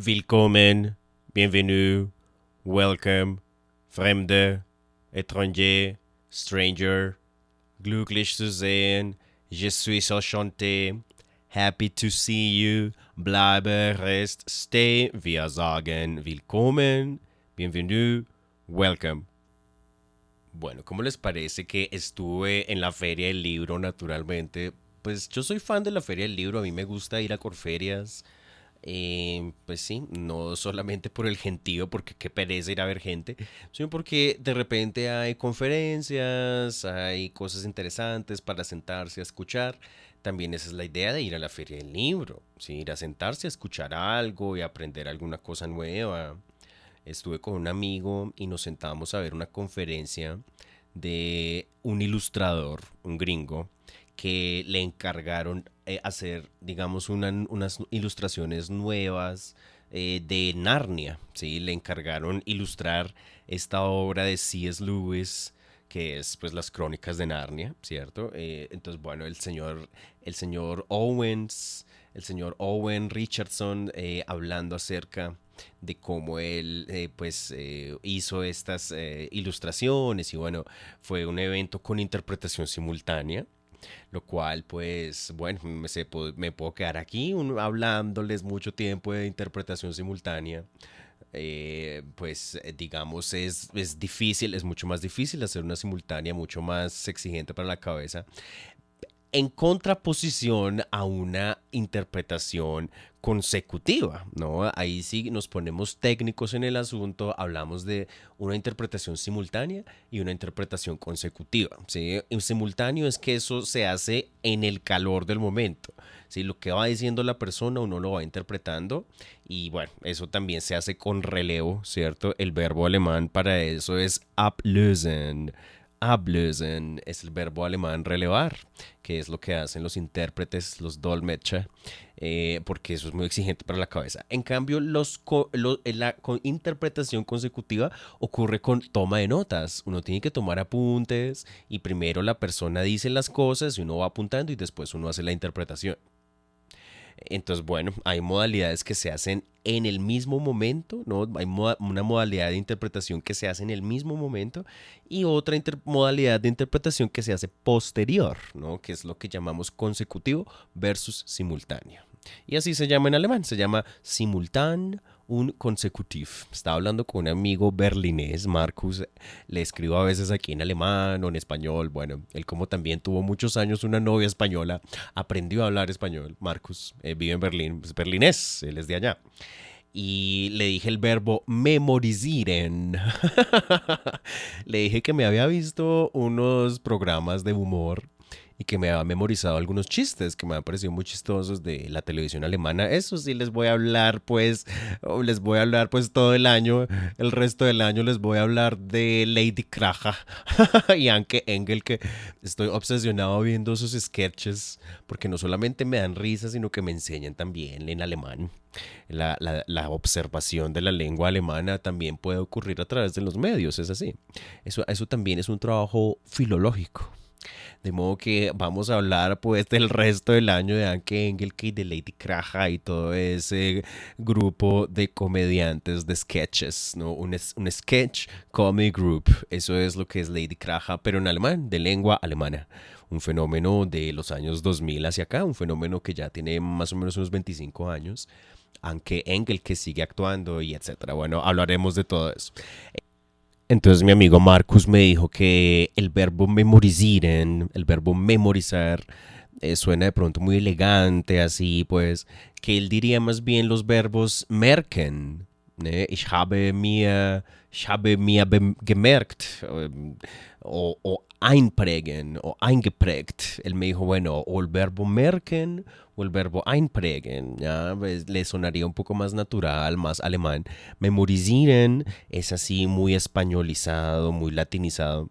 Willkommen, bienvenue, welcome, Fremde, étranger, stranger, glücklich zu sehen, je suis enchanté, happy to see you, bleibe, rest, stay, wir sagen willkommen, bienvenue, welcome. Bueno, ¿cómo les parece que estuve en la Feria del Libro naturalmente? Pues yo soy fan de la Feria del Libro, a mí me gusta ir a Corferias. Pues sí, no solamente por el gentío, porque qué pereza ir a ver gente, sino porque de repente hay conferencias, hay cosas interesantes para sentarse a escuchar. También esa es la idea de ir a la Feria del Libro, ¿sí? Ir a sentarse a escuchar algo y aprender alguna cosa nueva. Estuve con un amigo y nos sentábamos a ver una conferencia de un ilustrador, un gringo, que le encargaron hacer, digamos, unas ilustraciones nuevas de Narnia. ¿Sí? Le encargaron ilustrar esta obra de C.S. Lewis, que es pues las crónicas de Narnia, ¿cierto? Entonces, bueno, el señor Owen Richardson, hablando acerca de cómo él hizo estas ilustraciones y bueno, fue un evento con interpretación simultánea, lo cual pues bueno, me puedo quedar aquí hablándoles mucho tiempo de interpretación simultánea. Digamos es difícil, es mucho más difícil hacer una simultánea, mucho más exigente para la cabeza, en contraposición a una interpretación consecutiva, ¿no? Ahí sí nos ponemos técnicos en el asunto, hablamos de una interpretación simultánea y una interpretación consecutiva, ¿sí? En simultáneo es que eso se hace en el calor del momento, ¿sí? Lo que va diciendo la persona uno lo va interpretando y bueno, eso también se hace con relevo, ¿cierto? El verbo alemán para eso es ablösen. Ablösen es el verbo alemán relevar, que es lo que hacen los intérpretes, los Dolmetscher, porque eso es muy exigente para la cabeza. En cambio, la interpretación consecutiva ocurre con toma de notas. Uno tiene que tomar apuntes y primero la persona dice las cosas y uno va apuntando y después uno hace la interpretación. Entonces, bueno, hay modalidades que se hacen en el mismo momento, ¿no? Hay una modalidad de interpretación que se hace en el mismo momento y otra modalidad de interpretación que se hace posterior, ¿no? Que es lo que llamamos consecutivo versus simultáneo. Y así se llama en alemán, se llama simultán un consecutiv. Estaba hablando con un amigo berlinés, Marcus, le escribo a veces aquí en alemán o en español. Bueno, él como también tuvo muchos años una novia española, aprendió a hablar español. Marcus vive en Berlín, es berlinés, él es de allá. Y le dije el verbo memorisieren. Le dije que me había visto unos programas de humor y que me había memorizado algunos chistes que me han parecido muy chistosos de la televisión alemana. Eso sí les voy a hablar pues, les voy a hablar pues todo el año, el resto del año les voy a hablar de Lady Kraja y Anke Engel, que estoy obsesionado viendo sus sketches porque no solamente me dan risa, sino que me enseñan también en alemán. La observación de la lengua alemana también puede ocurrir a través de los medios, es así. Eso también es un trabajo filológico. De modo que vamos a hablar pues del resto del año de Anke Engelke y de Lady Kraja y todo ese grupo de comediantes de sketches, ¿no? Un sketch comedy group. Eso es lo que es Lady Kraja, pero en alemán, de lengua alemana. Un fenómeno de los años 2000 hacia acá, un fenómeno que ya tiene más o menos unos 25 años. Anke Engel que sigue actuando y etcétera. Bueno, hablaremos de todo eso. Entonces mi amigo Marcus me dijo que el verbo memorisieren, el verbo memorizar, suena de pronto muy elegante, así pues, que él diría más bien los verbos merken. ¿Ne? Ich habe mir gemerkt o einprägen o eingeprägt. Él me dijo, bueno, o el verbo merken o el verbo einprägen, ¿ya? Pues, le sonaría un poco más natural, más alemán. Memorisieren es así muy españolizado, muy latinizado.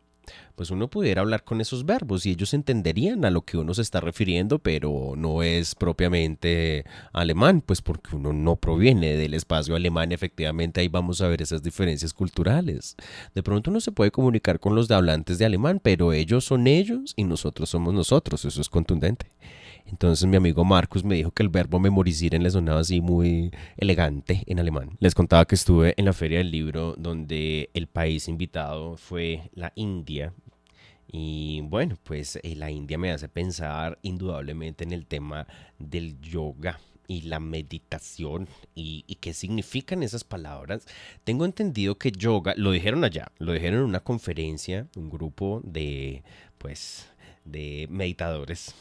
Pues uno pudiera hablar con esos verbos y ellos entenderían a lo que uno se está refiriendo, pero no es propiamente alemán, pues porque uno no proviene del espacio alemán. Efectivamente, ahí vamos a ver esas diferencias culturales. De pronto uno se puede comunicar con los de hablantes de alemán, pero ellos son ellos y nosotros somos nosotros, eso es contundente. Entonces mi amigo Marcus me dijo que el verbo memorisieren le sonaba así muy elegante en alemán. Les contaba que estuve en la Feria del Libro donde el país invitado fue la India. Y bueno, pues la India me hace pensar indudablemente en el tema del yoga y la meditación y qué significan esas palabras. Tengo entendido que yoga, lo dijeron allá, lo dijeron en una conferencia, un grupo de, pues, de meditadores.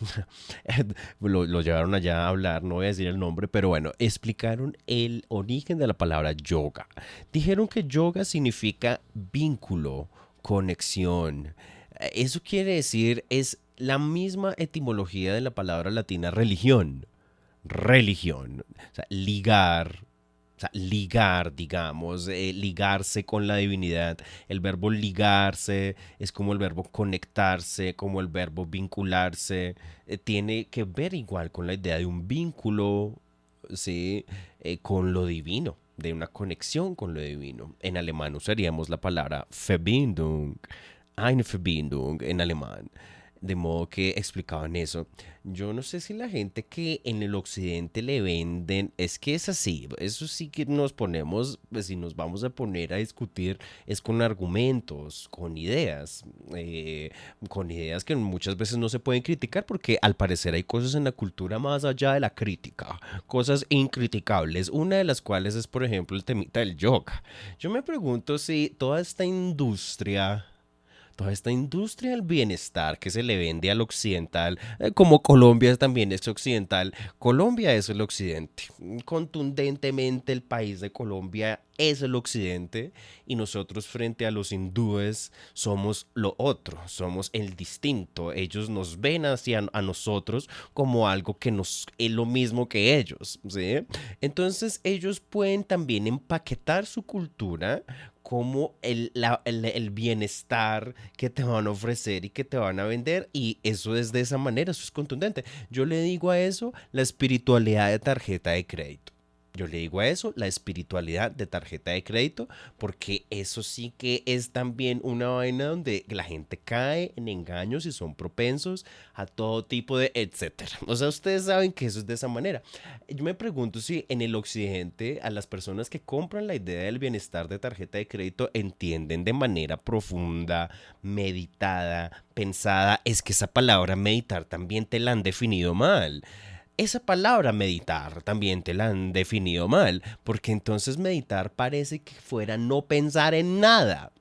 Lo llevaron allá a hablar, no voy a decir el nombre, pero bueno, explicaron el origen de la palabra yoga. Dijeron que yoga significa vínculo, conexión. Eso quiere decir, es la misma etimología de la palabra latina religión. Religión. O sea, ligar. O sea, ligar, digamos, ligarse con la divinidad. El verbo ligarse es como el verbo conectarse, como el verbo vincularse. Tiene que ver igual con la idea de un vínculo, ¿sí? Con lo divino, de una conexión con lo divino. En alemán usaríamos la palabra Verbindung, eine Verbindung en alemán. De modo que explicaban eso. Yo no sé si la gente que en el occidente le venden, es que es así, eso sí que nos ponemos, pues, si nos vamos a poner a discutir, es con argumentos, con ideas que muchas veces no se pueden criticar porque al parecer hay cosas en la cultura más allá de la crítica, cosas incriticables, una de las cuales es por ejemplo el temita del yoga. Yo me pregunto si toda esta industria del bienestar que se le vende al occidental, como Colombia también es occidental, Colombia es el occidente. Contundentemente el país de Colombia es el occidente y nosotros frente a los hindúes somos lo otro, somos el distinto. Ellos nos ven hacia a nosotros como algo que nos es lo mismo que ellos, ¿sí? Entonces ellos pueden también empaquetar su cultura como el bienestar que te van a ofrecer y que te van a vender y eso es de esa manera, eso es contundente. Yo le digo a eso la espiritualidad de tarjeta de crédito. Yo le digo a eso la espiritualidad de tarjeta de crédito porque eso sí que es también una vaina donde la gente cae en engaños y son propensos a todo tipo de etcétera. O sea, ustedes saben que eso es de esa manera. Yo me pregunto si en el occidente a las personas que compran la idea del bienestar de tarjeta de crédito entienden de manera profunda, meditada, pensada. Es que esa palabra meditar también te la han definido mal. Esa palabra meditar también te la han definido mal, porque entonces meditar parece que fuera no pensar en nada.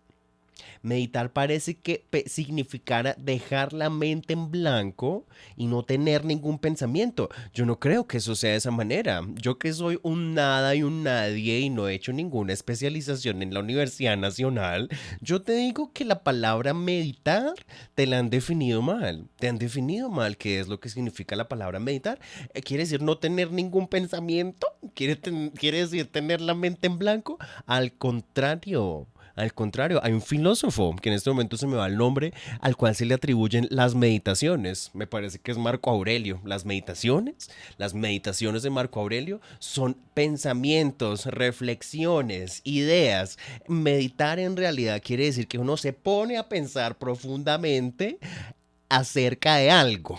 Meditar parece que significara dejar la mente en blanco y no tener ningún pensamiento. Yo no creo que eso sea de esa manera. Yo que soy un nada y un nadie y no he hecho ninguna especialización en la Universidad Nacional, yo te digo que la palabra meditar te la han definido mal. Te han definido mal qué es lo que significa la palabra meditar. ¿Quiere decir no tener ningún pensamiento? ¿Quiere decir tener la mente en blanco? Al contrario. Al contrario, hay un filósofo, que en este momento se me va el nombre, al cual se le atribuyen las meditaciones. Me parece que es Marco Aurelio. Las meditaciones de Marco Aurelio son pensamientos, reflexiones, ideas. Meditar en realidad quiere decir que uno se pone a pensar profundamente acerca de algo.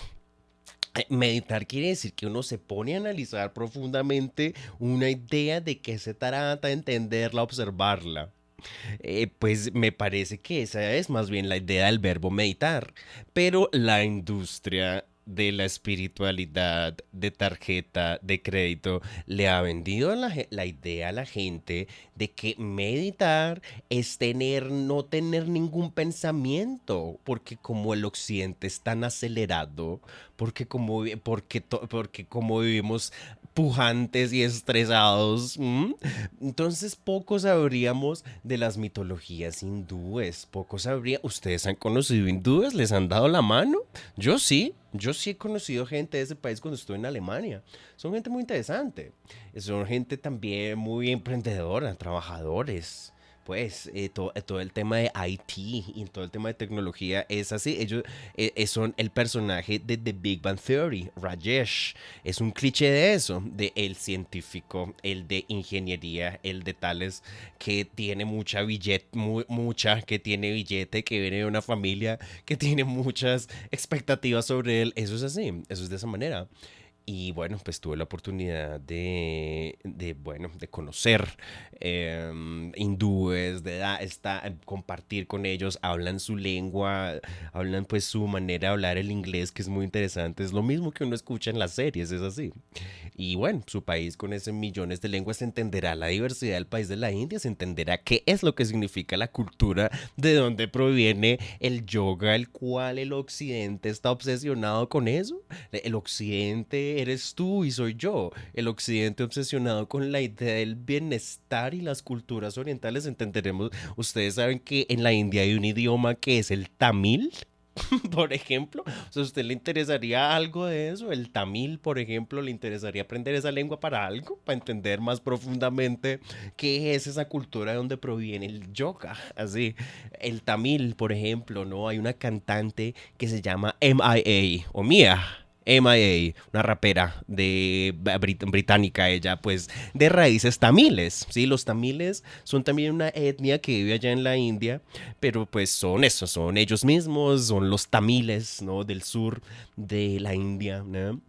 Meditar quiere decir que uno se pone a analizar profundamente una idea de qué se trata, entenderla, observarla. Pues me parece que esa es más bien la idea del verbo meditar, pero la industria de la espiritualidad de tarjeta de crédito le ha vendido la idea a la gente de que meditar es no tener ningún pensamiento, porque como el occidente es tan acelerado, porque como vivimos pujantes y estresados. Entonces poco sabríamos de las mitologías hindúes, poco sabría. ¿Ustedes han conocido hindúes? ¿Les han dado la mano? Yo sí he conocido gente de ese país cuando estuve en Alemania. Son gente muy interesante. Son gente también muy emprendedora, trabajadores. pues todo el tema de IT y todo el tema de tecnología es así. Ellos son el personaje de The Big Bang Theory, Rajesh. Es un cliché de eso, de el científico, el de ingeniería, el de tales que tiene mucha billete, mucha, que tiene billete, que viene de una familia que tiene muchas expectativas sobre él. Eso es así, eso es de esa manera. Y bueno, pues tuve la oportunidad bueno, de conocer hindúes, compartir con ellos, hablan su lengua, hablan pues su manera de hablar el inglés, que es muy interesante. Es lo mismo que uno escucha en las series, es así. Y bueno, su país con esos millones de lenguas entenderá la diversidad del país de la India, se entenderá qué es lo que significa la cultura, de dónde proviene el yoga, el cual el occidente está obsesionado con eso. El occidente eres tú y soy yo. El occidente obsesionado con la idea del bienestar y las culturas orientales. Entenderemos, ustedes saben que en la India hay un idioma que es el tamil. Por ejemplo, o sea, ¿a usted le interesaría algo de eso? El tamil, por ejemplo, ¿le interesaría aprender esa lengua para algo? Para entender más profundamente qué es esa cultura de donde proviene el yoga. Así, el tamil, por ejemplo, ¿no? Hay una cantante que se llama MIA o Mia. MIA, una rapera británica, ella pues de raíces tamiles, ¿sí? Los tamiles son también una etnia que vive allá en la India, pero pues son eso, son ellos mismos, son los tamiles, ¿no? Del sur de la India, ¿no?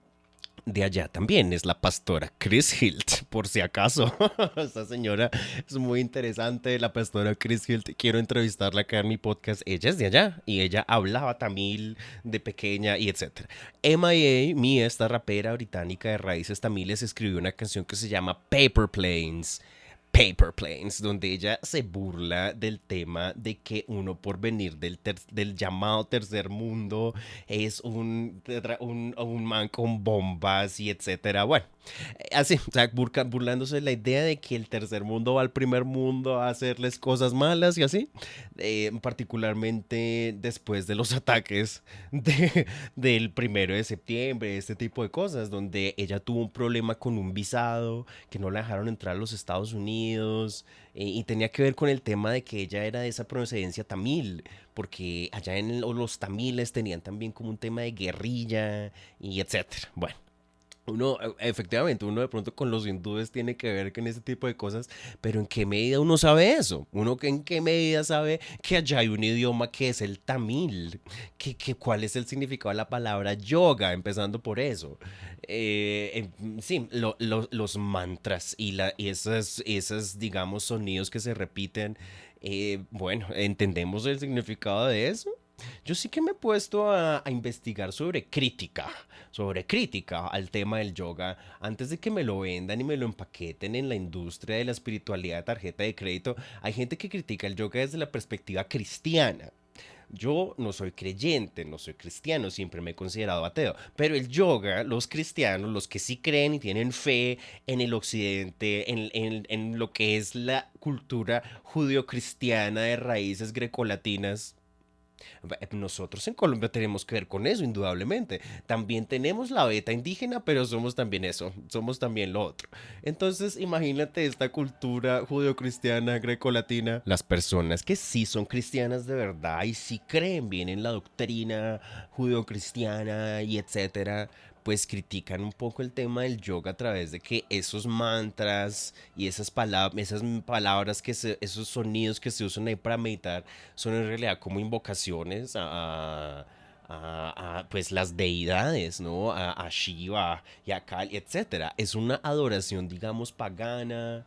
De allá también es la pastora Chris Hilt, por si acaso. Esta señora es muy interesante, la pastora Chris Hilt. Quiero entrevistarla acá en mi podcast. Ella es de allá y ella hablaba tamil de pequeña y etcétera. MIA, Mia, esta rapera británica de raíces tamiles, escribió una canción que se llama Paper Planes. Paper Planes, donde ella se burla del tema de que uno por venir del llamado tercer mundo es un man con bombas y etcétera. Bueno, así, o sea, burlándose de la idea de que el tercer mundo va al primer mundo a hacerles cosas malas y así, particularmente después de los ataques del 1 de septiembre, este tipo de cosas, donde ella tuvo un problema con un visado, que no la dejaron entrar a los Estados Unidos, y tenía que ver con el tema de que ella era de esa procedencia tamil, porque allá en los tamiles tenían también como un tema de guerrilla y etcétera. Bueno, efectivamente, uno de pronto con los hindúes tiene que ver con ese tipo de cosas, pero ¿en qué medida uno sabe eso? ¿Uno en qué medida sabe que allá hay un idioma que es el tamil? ¿Cuál es el significado de la palabra yoga? Empezando por eso. Sí, los mantras y esas, digamos, sonidos que se repiten, bueno, ¿entendemos el significado de eso? Yo sí que me he puesto a investigar sobre crítica al tema del yoga, antes de que me lo vendan y me lo empaqueten en la industria de la espiritualidad de tarjeta de crédito. Hay gente que critica el yoga desde la perspectiva cristiana. Yo no soy creyente, no soy cristiano, siempre me he considerado ateo, pero el yoga, los cristianos, los que sí creen y tienen fe en el occidente, en lo que es la cultura judio-cristiana de raíces grecolatinas, nosotros en Colombia tenemos que ver con eso, indudablemente. También tenemos la beta indígena, pero somos también eso, somos también lo otro. Entonces, imagínate esta cultura judeocristiana, grecolatina. Las personas que sí son cristianas de verdad y sí creen bien en la doctrina judeocristiana y etcétera, pues critican un poco el tema del yoga a través de que esos mantras y esas palabras esos sonidos que se usan ahí para meditar son en realidad como invocaciones pues las deidades, ¿no? A Shiva y a Kali, etcétera. Es una adoración, digamos, pagana,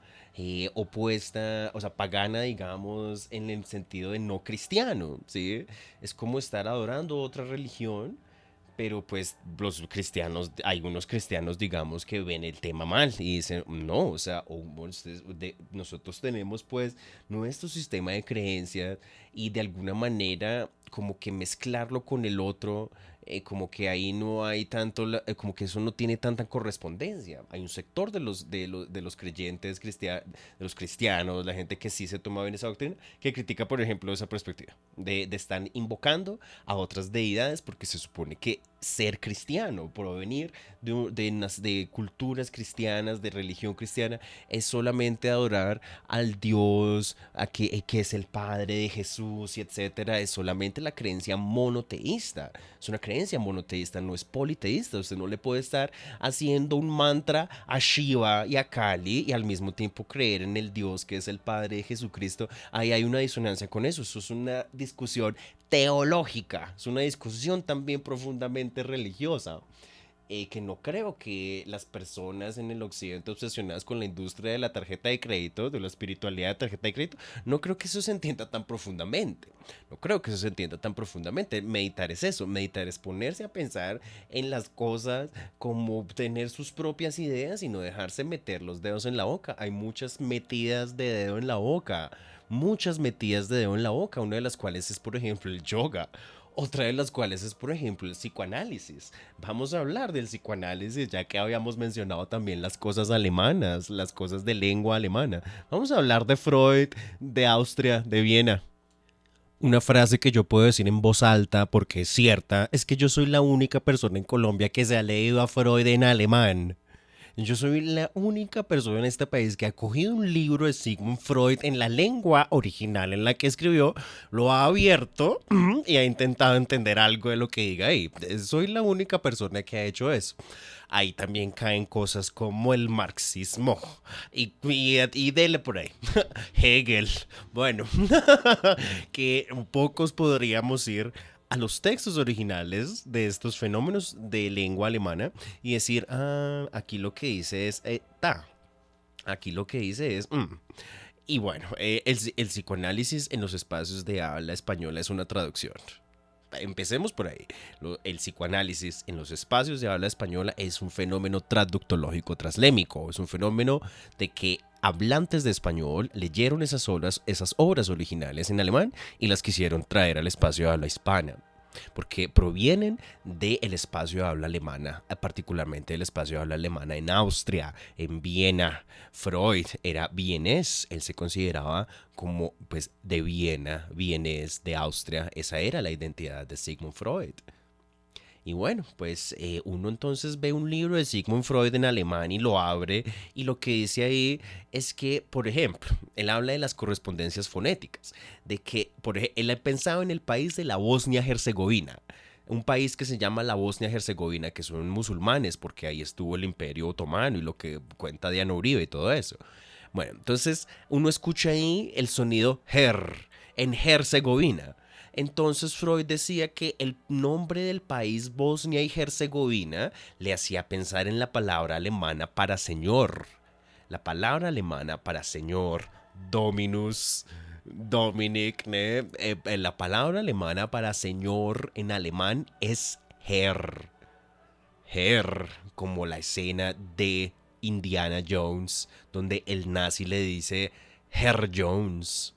opuesta, o sea, pagana, digamos, en el sentido de no cristiano, ¿sí? Es como estar adorando otra religión, pero pues los cristianos, hay unos cristianos, digamos, que ven el tema mal y dicen, no, o sea, nosotros tenemos pues nuestro sistema de creencias y de alguna manera como que mezclarlo con el otro, como que ahí no hay tanto, como que eso no tiene tanta correspondencia. Hay un sector de los creyentes de los cristianos, la gente que sí se toma bien esa doctrina, que critica, por ejemplo, esa perspectiva de estar invocando a otras deidades porque se supone que ser cristiano, provenir de culturas cristianas, de religión cristiana, es solamente adorar al Dios que es el Padre de Jesús y etcétera. Es solamente la creencia monoteísta. Es una creencia monoteísta, no es politeísta. Usted no le puede estar haciendo un mantra a Shiva y a Kali y al mismo tiempo creer en el Dios que es el Padre de Jesucristo. Ahí hay una disonancia con eso. Eso es una discusión teológica, es una discusión también profundamente religiosa. Que no creo que las personas en el occidente obsesionadas con la industria de la tarjeta de crédito, de la espiritualidad de tarjeta de crédito, no creo que eso se entienda tan profundamente. No creo que eso se entienda tan profundamente. Meditar es eso, meditar es ponerse a pensar en las cosas, como tener sus propias ideas y no dejarse meter los dedos en la boca. Hay muchas metidas de dedo en la boca, muchas metidas de dedo en la boca, una de las cuales es por ejemplo el yoga. Otra de las cuales es, por ejemplo, el psicoanálisis. Vamos a hablar del psicoanálisis, ya que habíamos mencionado también las cosas alemanas, las cosas de lengua alemana. Vamos a hablar de Freud, de Austria, de Viena. Una frase que yo puedo decir en voz alta porque es cierta es que yo soy la única persona en Colombia que se ha leído a Freud en alemán. Yo soy la única persona en este país que ha cogido un libro de Sigmund Freud en la lengua original en la que escribió, lo ha abierto y ha intentado entender algo de lo que diga ahí. Soy la única persona que ha hecho eso. Ahí también caen cosas como el marxismo y dele por ahí. Hegel. Bueno, que pocos podríamos ir a los textos originales de estos fenómenos de lengua alemana y decir, ah, aquí lo que dice es ta, aquí lo que dice es. Y bueno, el psicoanálisis en los espacios de habla española es una traducción. Empecemos por ahí. El psicoanálisis en los espacios de habla española es un fenómeno traductológico traslémico. Es un fenómeno de que hablantes de español leyeron esas obras originales en alemán y las quisieron traer al espacio de habla hispana. Porque provienen del espacio de habla alemana, particularmente del espacio de habla alemana en Austria, en Viena. Freud era vienés, él se consideraba como pues de Viena, vienés de Austria. Esa era la identidad de Sigmund Freud. Y bueno, pues uno entonces ve un libro de Sigmund Freud en alemán y lo abre y lo que dice ahí es que, por ejemplo, él habla de las correspondencias fonéticas, de que él ha pensado en el país de la Bosnia-Herzegovina, un país que se llama la Bosnia-Herzegovina, que son musulmanes porque ahí estuvo el Imperio Otomano y lo que cuenta Diana Uribe y todo eso. Bueno, entonces uno escucha ahí el sonido her en Herzegovina. Entonces Freud decía que el nombre del país Bosnia y Herzegovina le hacía pensar en la palabra alemana para señor. La palabra alemana para señor, Dominus, Dominic, ¿ne? La palabra alemana para señor en alemán es Herr. Herr, como la escena de Indiana Jones, donde el nazi le dice Herr Jones.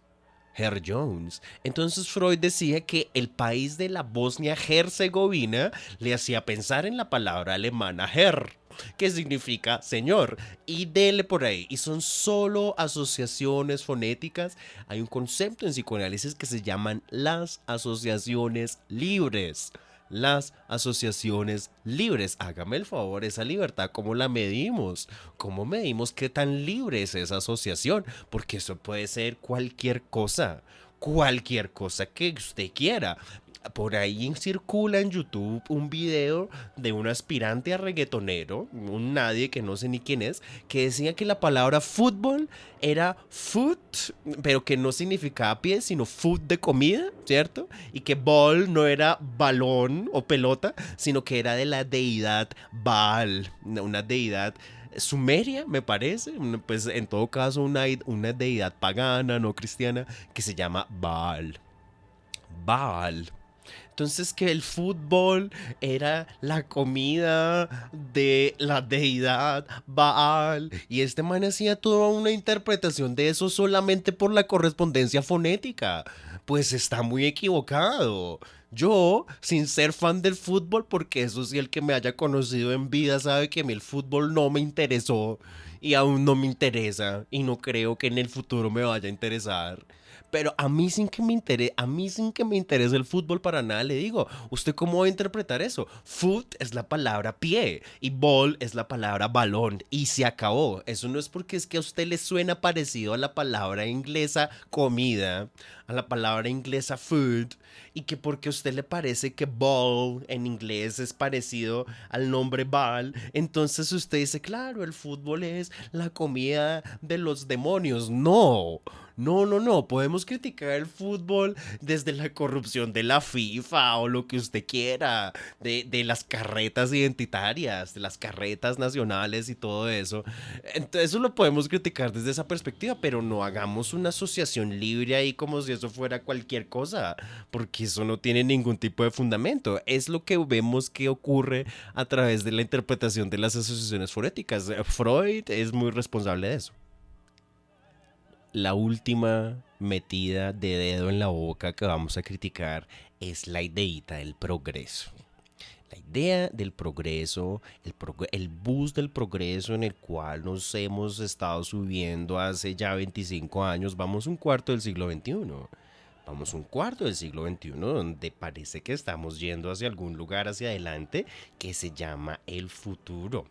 Herr Jones. Entonces Freud decía que el país de la Bosnia-Herzegovina le hacía pensar en la palabra alemana Herr, que significa señor. Y dele por ahí. Y son solo asociaciones fonéticas. Hay un concepto en psicoanálisis que se llaman las asociaciones libres. Las asociaciones libres. Hágame el favor, esa libertad, ¿cómo la medimos? ¿Cómo medimos qué tan libre es esa asociación? Porque eso puede ser cualquier cosa que usted quiera. Por ahí circula en YouTube un video de un aspirante a reggaetonero, un nadie que no sé ni quién es, que decía que la palabra fútbol era foot, pero que no significaba pie, sino food de comida, ¿cierto? Y que ball no era balón o pelota, sino que era de la deidad Baal, una deidad sumeria, me parece, pues en todo caso una deidad pagana, no cristiana, que se llama Baal. Baal. Entonces que el fútbol era la comida de la deidad Baal. Y este man hacía toda una interpretación de eso solamente por la correspondencia fonética. Pues está muy equivocado. Yo, sin ser fan del fútbol, porque eso sí, el que me haya conocido en vida sabe que a mí el fútbol no me interesó y aún no me interesa y no creo que en el futuro me vaya a interesar. Pero a mí sin que me interese, a mí sin que me interese el fútbol para nada, le digo, ¿usted cómo va a interpretar eso? Foot es la palabra pie y ball es la palabra balón y se acabó. Eso no es porque es que a usted le suena parecido a la palabra inglesa comida, a la palabra inglesa food y que porque a usted le parece que ball en inglés es parecido al nombre ball, entonces usted dice, claro, el fútbol es la comida de los demonios. No. No, no, no. Podemos criticar el fútbol desde la corrupción de la FIFA o lo que usted quiera, de las carretas identitarias, de las carretas nacionales y todo eso. Entonces, eso lo podemos criticar desde esa perspectiva, pero no hagamos una asociación libre ahí como si eso fuera cualquier cosa, porque eso no tiene ningún tipo de fundamento. Es lo que vemos que ocurre a través de la interpretación de las asociaciones fonéticas. Freud es muy responsable de eso. La última metida de dedo en la boca que vamos a criticar es la ideita del progreso. La idea del progreso, el bus del progreso en el cual nos hemos estado subiendo hace ya 25 años, vamos un cuarto del siglo XXI. Vamos un cuarto del siglo XXI donde parece que estamos yendo hacia algún lugar hacia adelante que se llama el futuro,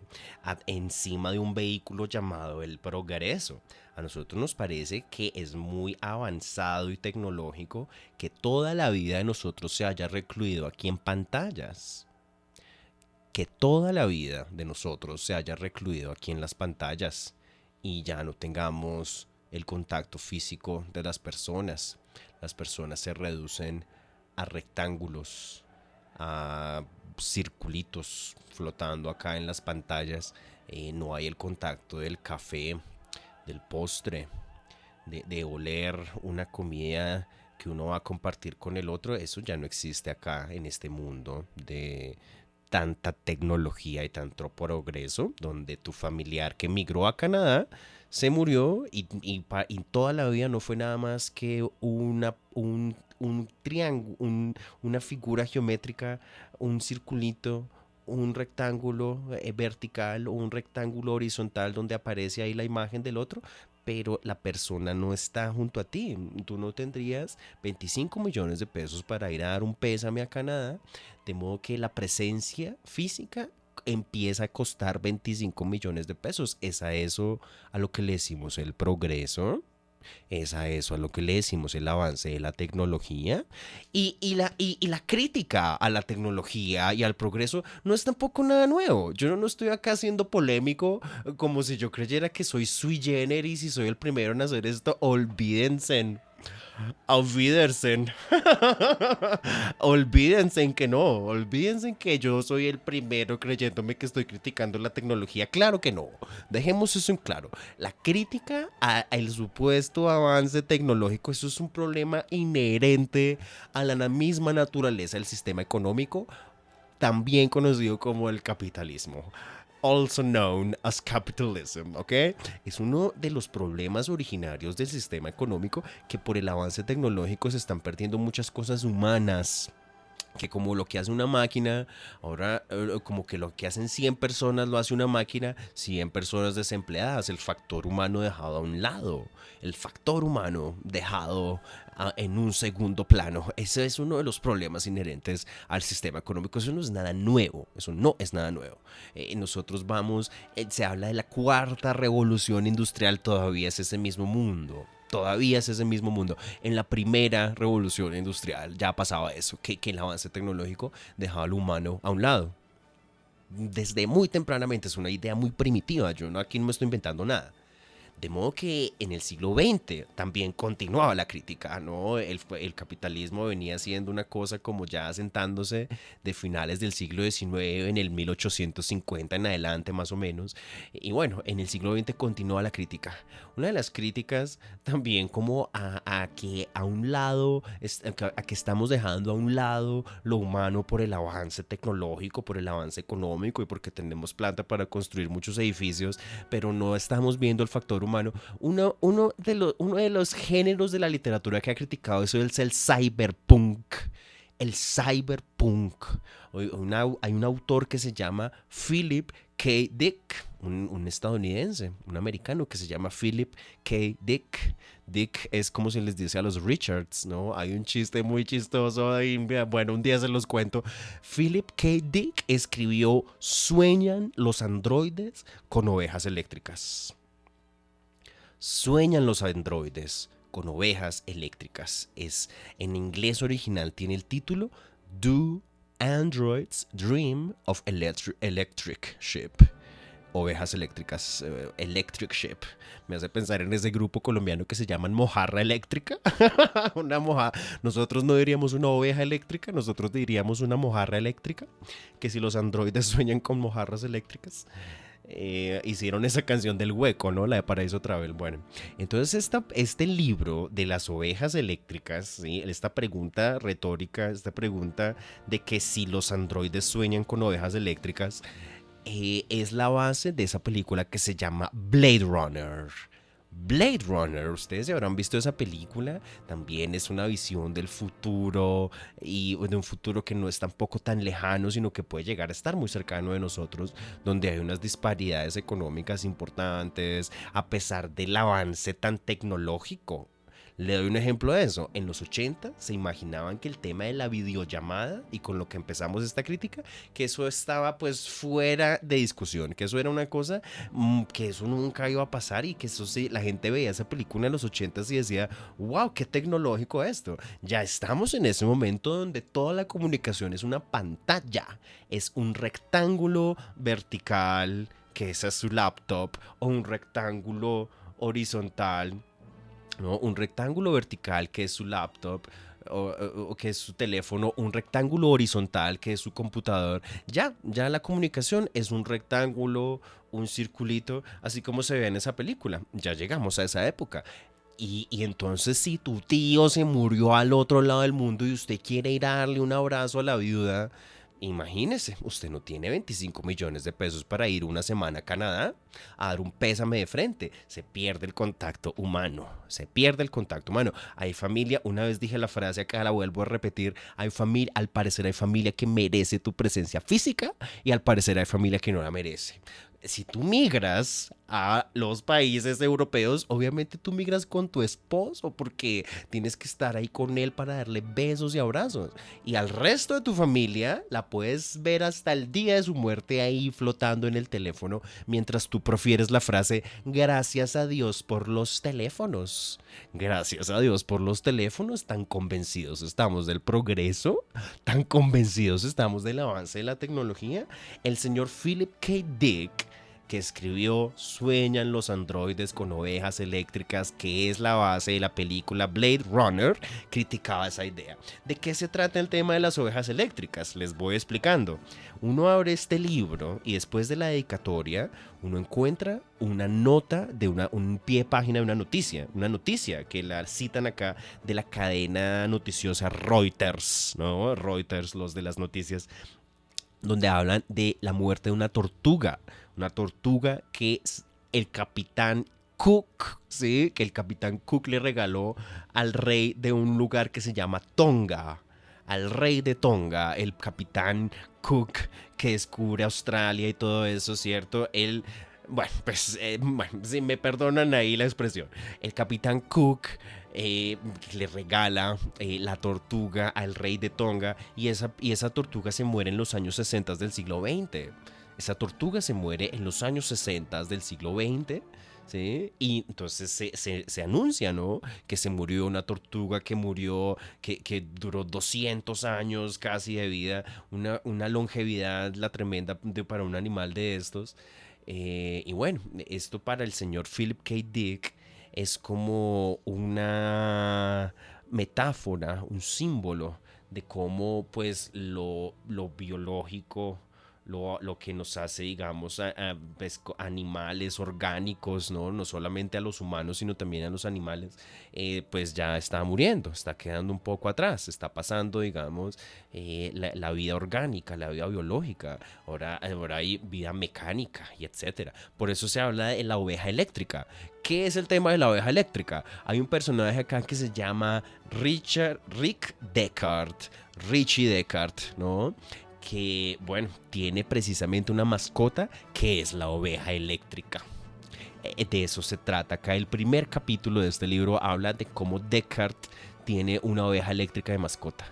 encima de un vehículo llamado el progreso. A nosotros nos parece que es muy avanzado y tecnológico que toda la vida de nosotros se haya recluido aquí en pantallas. Que toda la vida de nosotros se haya recluido aquí en las pantallas y ya no tengamos el contacto físico de las personas. Las personas se reducen a rectángulos, a circulitos flotando acá en las pantallas. No hay el contacto del café, del postre, de oler una comida que uno va a compartir con el otro. Eso ya no existe acá en este mundo de tanta tecnología y tanto progreso, donde tu familiar que emigró a Canadá se murió y toda la vida no fue nada más que un triángulo, una figura geométrica, un circulito, un rectángulo vertical o un rectángulo horizontal donde aparece ahí la imagen del otro, pero la persona no está junto a ti. Tú no tendrías 25 millones de pesos para ir a dar un pésame a Canadá, de modo que la presencia física empieza a costar 25 millones de pesos. Es a eso a lo que le decimos el progreso. Es a eso a lo que le decimos el avance de la tecnología y la crítica a la tecnología y al progreso no es tampoco nada nuevo. Yo no estoy acá siendo polémico como si yo creyera que soy sui generis y soy el primero en hacer esto. Olvídense. Olvídense. Olvídense en que no. Olvídense en que yo soy el primero creyéndome que estoy criticando la tecnología. Claro que no. Dejemos eso en claro. La crítica al supuesto avance tecnológico, eso es un problema inherente a la misma naturaleza del sistema económico, también conocido como el capitalismo, also known as capitalism, ¿ok? Es uno de los problemas originarios del sistema económico, que por el avance tecnológico se están perdiendo muchas cosas humanas, que como lo que hace una máquina, ahora como que lo que hacen 100 personas lo hace una máquina, 100 personas desempleadas, el factor humano dejado a un lado, el factor humano dejado en un segundo plano. Ese es uno de los problemas inherentes al sistema económico. Eso no es nada nuevo, eso no es nada nuevo. Nosotros vamos, se habla de la cuarta revolución industrial, todavía es ese mismo mundo. Todavía es ese mismo mundo. En la primera revolución industrial ya pasaba eso, que el avance tecnológico dejaba al humano a un lado. Desde muy tempranamente, es una idea muy primitiva. Yo aquí no me estoy inventando nada. De modo que en el siglo XX también continuaba la crítica, ¿no? El capitalismo venía siendo una cosa como ya asentándose de finales del siglo XIX, en el 1850 en adelante más o menos. Y bueno, en el siglo XX continúa la crítica. Una de las críticas también como a que a un lado, a que estamos dejando a un lado lo humano por el avance tecnológico, por el avance económico y porque tenemos plata para construir muchos edificios, pero no estamos viendo el factor humano. Uno de los géneros de la literatura que ha criticado eso es el cyberpunk. El cyberpunk. Hay un autor que se llama Philip K. Dick. un estadounidense, un americano que se llama Philip K. Dick. Dick es como se les dice a los Richards, ¿no? Hay un chiste muy chistoso ahí, bueno, un día se los cuento. Philip K. Dick escribió Sueñan los androides con ovejas eléctricas. Sueñan los androides con ovejas eléctricas. En inglés original tiene el título Do Androids Dream of Electric Ship. Ovejas eléctricas, Electric Ship. Me hace pensar en ese grupo colombiano que se llaman Mojarra Eléctrica. Una mojarra. Nosotros no diríamos una oveja eléctrica, nosotros diríamos una mojarra eléctrica. Que si los androides sueñan con mojarras eléctricas. Hicieron esa canción del hueco, ¿no? La de Paraíso Travel. Bueno, entonces este libro de las ovejas eléctricas, ¿sí? Esta pregunta retórica, esta pregunta de que si los androides sueñan con ovejas eléctricas, es la base de esa película que se llama Blade Runner. Blade Runner, ustedes ya habrán visto esa película, también es una visión del futuro y de un futuro que no es tampoco tan lejano, sino que puede llegar a estar muy cercano de nosotros, donde hay unas disparidades económicas importantes, a pesar del avance tan tecnológico. Le doy un ejemplo de eso. En los 80 se imaginaban que el tema de la videollamada, y con lo que empezamos esta crítica, que eso estaba pues fuera de discusión, que eso era una cosa que eso nunca iba a pasar y que eso sí, la gente veía esa película en los 80 y decía, wow, qué tecnológico esto. Ya estamos en ese momento donde toda la comunicación es una pantalla, es un rectángulo vertical, que esa es su laptop, o un rectángulo horizontal, ¿no? Un rectángulo vertical que es su laptop o que es su teléfono, un rectángulo horizontal que es su computador. Ya la comunicación es un rectángulo, un circulito, así como se ve en esa película. Ya llegamos a esa época. Y entonces si tu tío se murió al otro lado del mundo y usted quiere ir a darle un abrazo a la viuda, imagínese, usted no tiene 25 millones de pesos para ir una semana a Canadá a dar un pésame de frente. Se pierde el contacto humano. Se pierde el contacto humano. Hay familia, una vez dije la frase acá, la vuelvo a repetir. Hay familia, al parecer hay familia que merece tu presencia física y al parecer hay familia que no la merece. Si tú migras a los países europeos, obviamente tú migras con tu esposo porque tienes que estar ahí con él para darle besos y abrazos. Y al resto de tu familia la puedes ver hasta el día de su muerte ahí flotando en el teléfono mientras tú profieres la frase gracias a Dios por los teléfonos. Gracias a Dios por los teléfonos. Tan convencidos estamos del progreso, tan convencidos estamos del avance de la tecnología. El señor Philip K. Dick, que escribió Sueñan los androides con ovejas eléctricas, que es la base de la película Blade Runner, criticaba esa idea. ¿De qué se trata el tema de las ovejas eléctricas? Les voy explicando. Uno abre este libro y después de la dedicatoria uno encuentra una nota de un pie de página de una noticia que la citan acá de la cadena noticiosa Reuters, ¿no? Reuters, los de las noticias, donde hablan de la muerte de una tortuga que el capitán Cook, ¿sí? Que el capitán Cook le regaló al rey de un lugar que se llama Tonga. Al rey de Tonga, el capitán Cook, que descubre Australia y todo eso, ¿cierto? Él, bueno, pues, si me perdonan ahí la expresión, el capitán Cook le regala la tortuga al rey de Tonga y esa tortuga se muere en los años 60 del siglo XX. Esa tortuga se muere en los años 60 del siglo XX, ¿sí? Y entonces se anuncia, ¿no? Que se murió una tortuga que murió, que duró 200 años casi de vida, una longevidad la tremenda para un animal de estos. Y bueno, esto para el señor Philip K. Dick es como una metáfora, un símbolo de cómo pues lo biológico, lo que nos hace, digamos, pues, animales orgánicos, ¿no? No solamente a los humanos, sino también a los animales, pues ya está muriendo, está quedando un poco atrás, está pasando, digamos, la vida orgánica, la vida biológica, ahora hay vida mecánica y etcétera. Por eso se habla de la oveja eléctrica. ¿Qué es el tema de la oveja eléctrica? Hay un personaje acá que se llama Richie Deckard, ¿no? que, bueno, tiene precisamente una mascota que es la oveja eléctrica. De eso se trata acá. El primer capítulo de este libro habla de cómo Descartes tiene una oveja eléctrica de mascota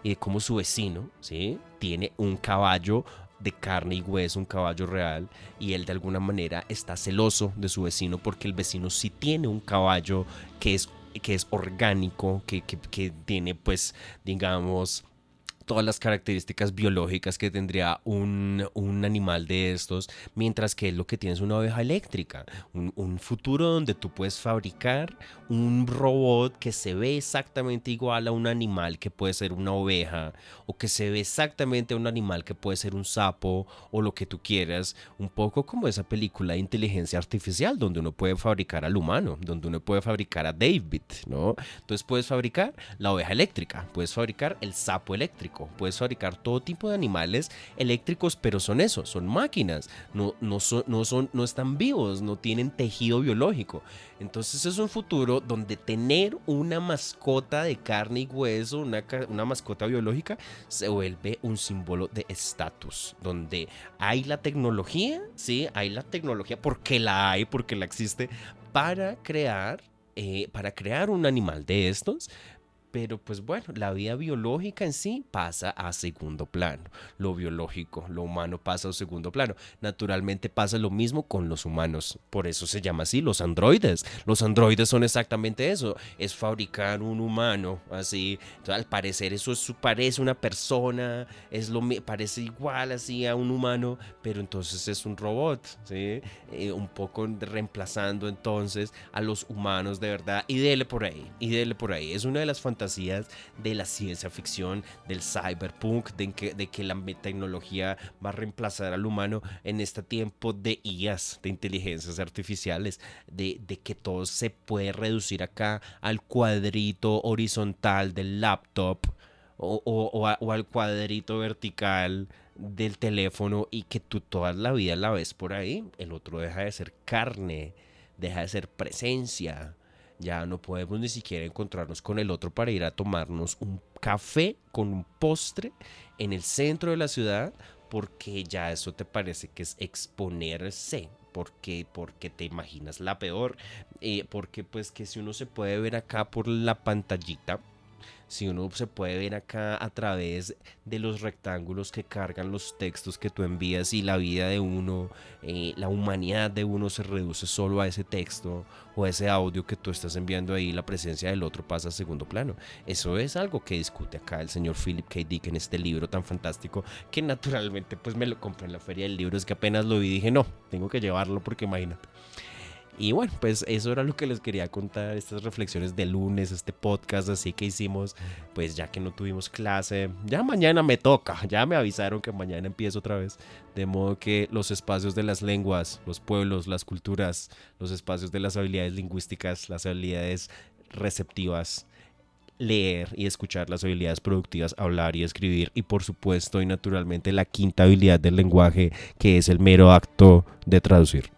y de cómo su vecino, ¿sí?, tiene un caballo de carne y hueso, un caballo real, y él de alguna manera está celoso de su vecino porque el vecino sí tiene un caballo que es orgánico, que tiene, pues, digamos, todas las características biológicas que tendría un animal de estos, mientras que él lo que tiene es una oveja eléctrica, un futuro donde tú puedes fabricar un robot que se ve exactamente igual a un animal que puede ser una oveja, o que se ve exactamente a un animal que puede ser un sapo, o lo que tú quieras, un poco como esa película de inteligencia artificial, donde uno puede fabricar al humano, donde uno puede fabricar a David, ¿no? Entonces puedes fabricar la oveja eléctrica, puedes fabricar el sapo eléctrico, puedes fabricar todo tipo de animales eléctricos, pero son eso, son máquinas, no están vivos, no tienen tejido biológico. Entonces es un futuro donde tener una mascota de carne y hueso, una mascota biológica, se vuelve un símbolo de estatus, donde hay la tecnología, ¿sí? Hay la tecnología porque la hay, porque la existe, para crear un animal de estos. Pero pues bueno, la vida biológica en sí pasa a segundo plano. Lo biológico, lo humano pasa a segundo plano. Naturalmente pasa lo mismo con los humanos. Por eso se llama así, los androides. Los androides son exactamente eso. Es fabricar un humano así. Entonces, al parecer eso parece una persona. Parece igual así a un humano. Pero entonces es un robot, ¿sí? Un poco reemplazando entonces a los humanos de verdad. Y dele por ahí. Y dele por ahí. Es una de las fantasías de la ciencia ficción, del cyberpunk, de que la tecnología va a reemplazar al humano en este tiempo de IAs, de inteligencias artificiales, de que todo se puede reducir acá al cuadrito horizontal del laptop o al cuadrito vertical del teléfono, y que tú toda la vida la ves por ahí. El otro deja de ser carne, deja de ser presencia. Ya no podemos ni siquiera encontrarnos con el otro para ir a tomarnos un café con un postre en el centro de la ciudad, porque ya eso te parece que es exponerse. Porque te imaginas la peor. Porque pues que si uno se puede ver acá por la pantallita, si uno se puede ver acá a través de los rectángulos que cargan los textos que tú envías, y la vida de uno, la humanidad de uno se reduce solo a ese texto o a ese audio que tú estás enviando ahí, la presencia del otro pasa a segundo plano. Eso es algo que discute acá el señor Philip K. Dick en este libro tan fantástico, que naturalmente pues me lo compré en la feria del libro. Es que apenas lo vi dije, no, tengo que llevarlo porque imagínate. Y bueno, pues eso era lo que les quería contar, estas reflexiones de lunes, este podcast así que hicimos, pues ya que no tuvimos clase, ya mañana me toca, ya me avisaron que mañana empiezo otra vez, de modo que los espacios de las lenguas, los pueblos, las culturas, los espacios de las habilidades lingüísticas, las habilidades receptivas, leer y escuchar, las habilidades productivas, hablar y escribir, y por supuesto y naturalmente la quinta habilidad del lenguaje, que es el mero acto de traducir.